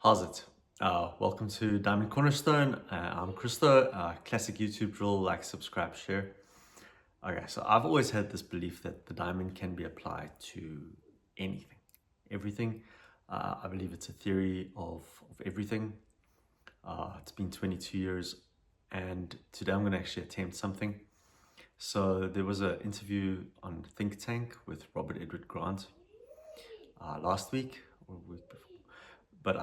How's it? Welcome to Diamond Cornerstone. I'm Christo, classic YouTube rule, like, subscribe, share. Okay, so I've always had this belief that the diamond can be applied to anything, everything. I believe it's a theory of everything. It's been 22 years, and today I'm going to actually attempt something. So there was an interview on Think Tank with Robert Edward Grant last week or week before. But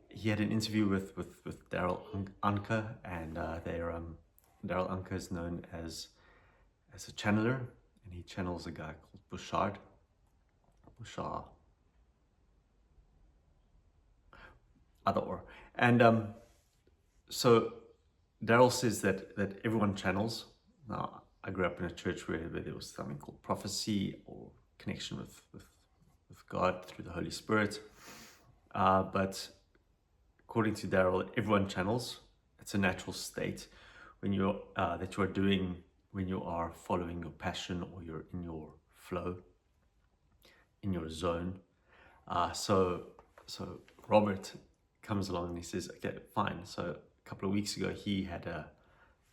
he had an interview with Darryl Anka, and Darryl Anka is known as a channeler, and he channels a guy called Bashar, and so Darryl says that everyone channels. Now, I grew up in a church where there was something called prophecy or connection with God through the Holy Spirit. But according to Darryl, everyone channels. It's a natural state when that you are doing when you are following your passion or you're in your flow, in your zone. So Robert comes along and he says, okay, fine. So a couple of weeks ago, he had a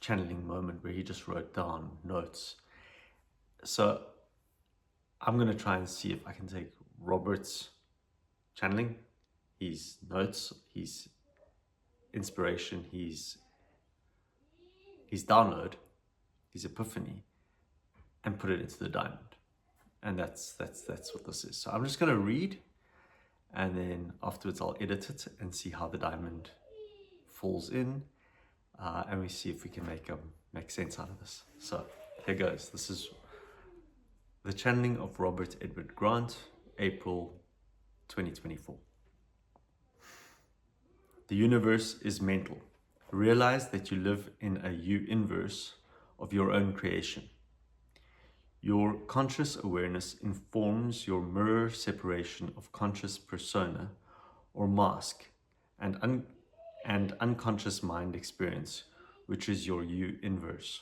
channeling moment where he just wrote down notes. So I'm going to try and see if I can take Robert's channeling, his notes, his inspiration, his download, his epiphany, and put it into the diamond. And that's what this is. So I'm just going to read, and then afterwards I'll edit it and see how the diamond falls in, and we see if we can make sense out of this. So here goes. This is the channeling of Robert Edward Grant, April 2024. The universe is mental. Realize that you live in a U-inverse of your own creation. Your conscious awareness informs your mirror separation of conscious persona or mask and unconscious mind experience, which is your U-inverse.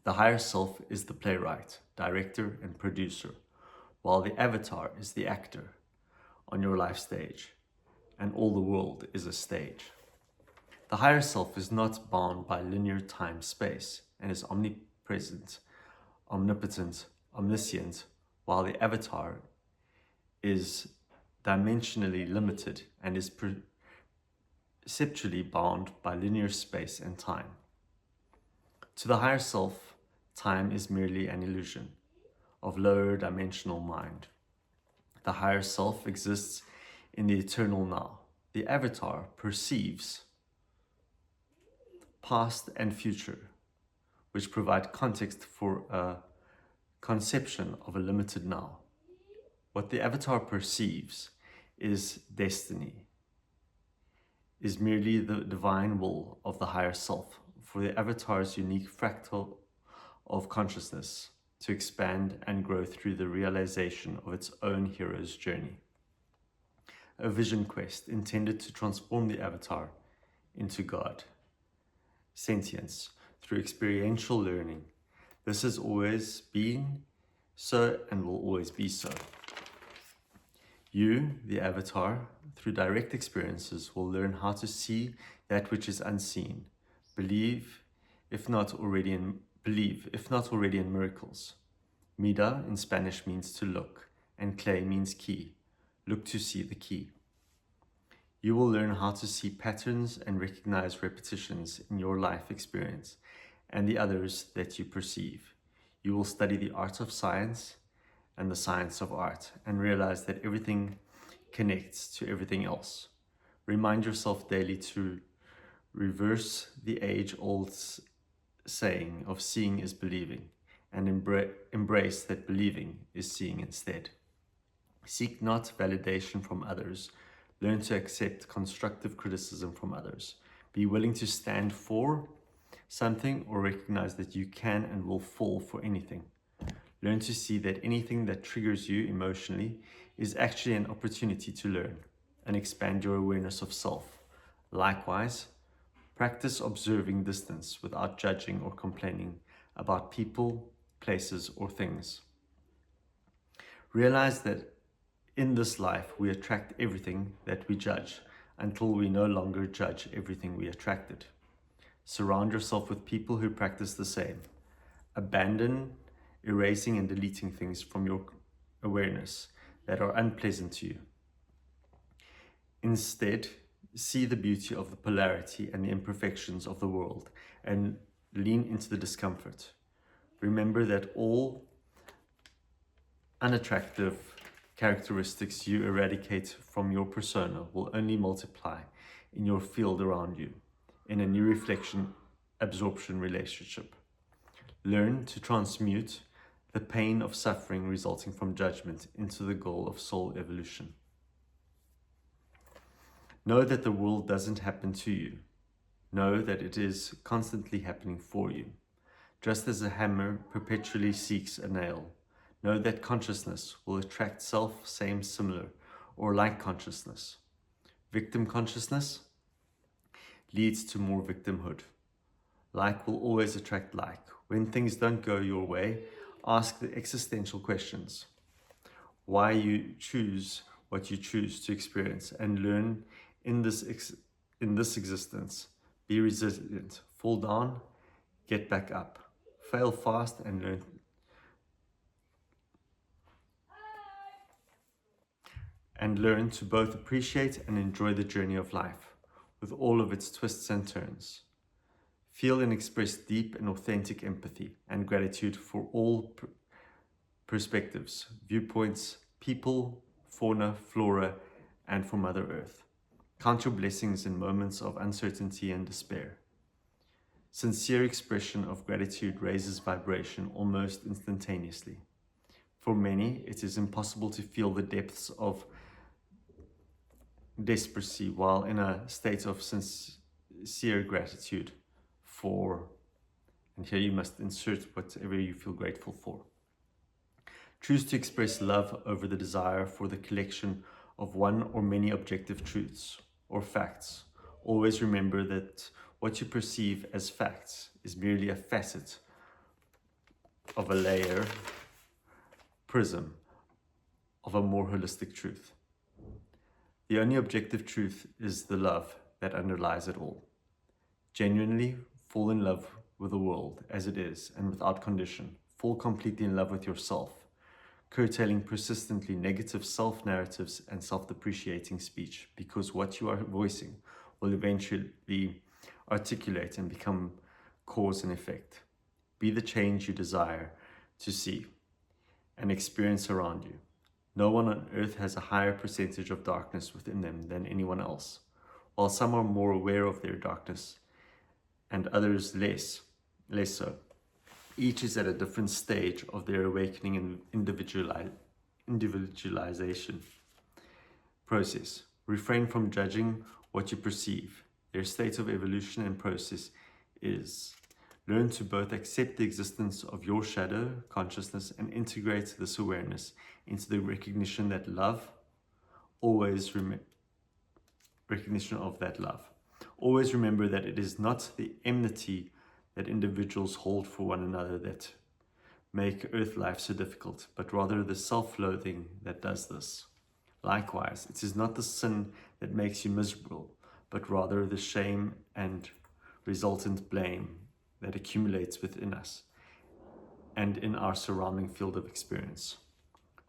The higher self is the playwright, director, and producer, while the avatar is the actor on your life stage, and all the world is a stage. The higher self is not bound by linear time-space and is omnipresent, omnipotent, omniscient, while the avatar is dimensionally limited and is perceptually bound by linear space and time. To the higher self, time is merely an illusion of lower dimensional mind. The higher self exists in the eternal now. The avatar perceives past and future, which provide context for a conception of a limited now. What the avatar perceives is destiny, is merely the divine will of the higher self for the avatar's unique fractal of consciousness to expand and grow through the realization of its own hero's journey. A vision quest intended to transform the avatar into God. Sentience through experiential learning. This has always been so and will always be so. You, the avatar, through direct experiences, will learn how to see that which is unseen. Believe, if not already in miracles. Mira in Spanish means to look, and clay means key. Look to see the key. You will learn how to see patterns and recognize repetitions in your life experience and the others that you perceive. You will study the art of science and the science of art and realize that everything connects to everything else. Remind yourself daily to reverse the age-old saying of seeing is believing and embrace that believing is seeing instead. Seek not validation from others. Learn to accept constructive criticism from others. Be willing to stand for something or recognize that you can and will fall for anything. Learn to see that anything that triggers you emotionally is actually an opportunity to learn and expand your awareness of self. Likewise, practice observing distance without judging or complaining about people, places, or things. Realize that In this life, we attract everything that we judge until we no longer judge everything we attracted. Surround yourself with people who practice the same. Abandon erasing and deleting things from your awareness that are unpleasant to you. Instead, see the beauty of the polarity and the imperfections of the world and lean into the discomfort. Remember that all unattractive characteristics you eradicate from your persona will only multiply in your field around you in a new reflection absorption relationship. Learn to transmute the pain of suffering resulting from judgment into the goal of soul evolution. Know that the world doesn't happen to you. Know that it is constantly happening for you. Just as a hammer perpetually seeks a nail, know that consciousness will attract self, same, similar, or like consciousness. Victim consciousness leads to more victimhood. Like will always attract like. When things don't go your way, ask the existential questions. Why you choose what you choose to experience, and learn in this existence. Be resilient. Fall down, get back up. Fail fast and learn. And learn to both appreciate and enjoy the journey of life, with all of its twists and turns. Feel and express deep and authentic empathy and gratitude for all perspectives, viewpoints, people, fauna, flora, and for Mother Earth. Count your blessings in moments of uncertainty and despair. Sincere expression of gratitude raises vibration almost instantaneously. For many, it is impossible to feel the depths of desperation while in a state of sincere gratitude for, and here you must insert whatever you feel grateful for. Choose to express love over the desire for the collection of one or many objective truths or facts. Always remember that what you perceive as facts is merely a facet of a layer, prism, of a more holistic truth. The only objective truth is the love that underlies it all. Genuinely fall in love with the world as it is and without condition. Fall completely in love with yourself, curtailing persistently negative self-narratives and self-depreciating speech, because what you are voicing will eventually articulate and become cause and effect. Be the change you desire to see and experience around you. No one on earth has a higher percentage of darkness within them than anyone else. While some are more aware of their darkness and others less so, each is at a different stage of their awakening and individualization process. Refrain from judging what you perceive. Their state of evolution and process is. Learn to both accept the existence of your shadow consciousness and integrate this awareness into the recognition that love, recognition of that love. Always remember that it is not the enmity that individuals hold for one another that make earth life so difficult, but rather the self-loathing that does this. Likewise, it is not the sin that makes you miserable, but rather the shame and resultant blame that accumulates within us and in our surrounding field of experience.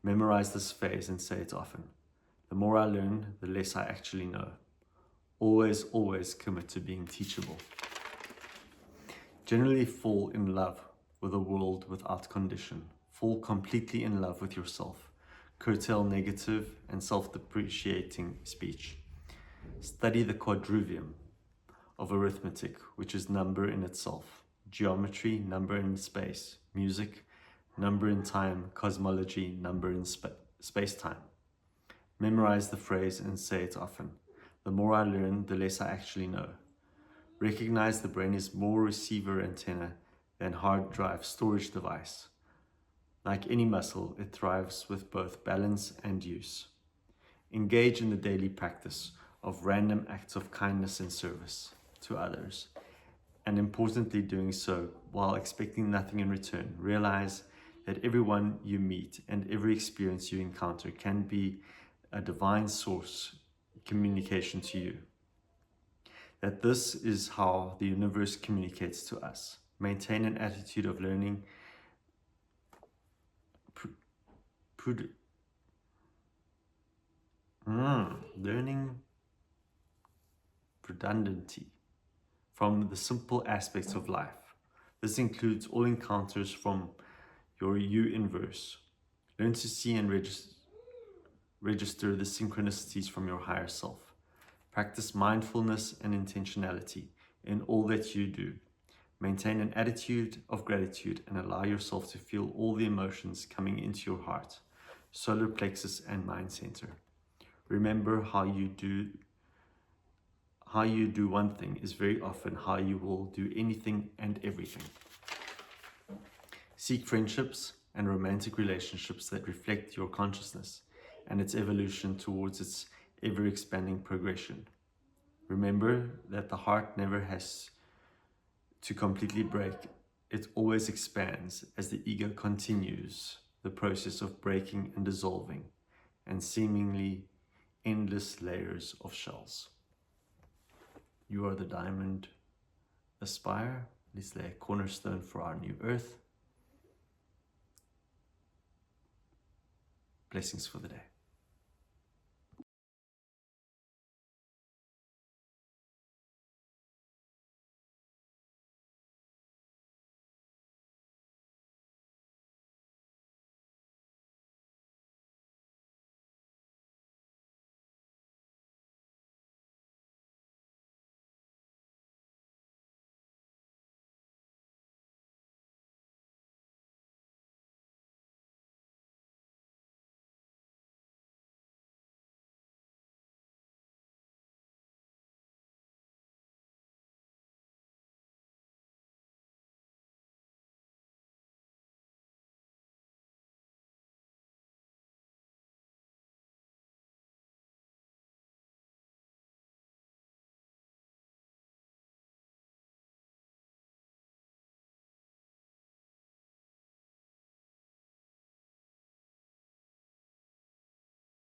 Memorize this phrase and say it often. The more I learn, the less I actually know. Always, always commit to being teachable. Generally fall in love with the world without condition. Fall completely in love with yourself. Curtail negative and self-depreciating speech. Study the quadrivium of arithmetic, which is number in itself. Geometry, number in space. Music, number in time. Cosmology, number in space-time. Memorize the phrase and say it often. The more I learn, the less I actually know. Recognize the brain is more receiver antenna than hard drive storage device. Like any muscle, it thrives with both balance and use. Engage in the daily practice of random acts of kindness and service to others, and importantly doing so while expecting nothing in return. Realize that everyone you meet and every experience you encounter can be a divine source communication to you. That this is how the universe communicates to us. Maintain an attitude of learning, learning redundancy from the simple aspects of life. This includes all encounters from your U-inverse. Learn to see and register the synchronicities from your higher self. Practice mindfulness and intentionality in all that you do. Maintain an attitude of gratitude and allow yourself to feel all the emotions coming into your heart, solar plexus and mind center. Remember, how you do one thing is very often how you will do anything and everything. Seek friendships and romantic relationships that reflect your consciousness and its evolution towards its ever-expanding progression. Remember that the heart never has to completely break. It always expands as the ego continues the process of breaking and dissolving and seemingly endless layers of shells. You are the Diamond A-Spire. Let's lay a cornerstone for our new earth. Blessings for the day.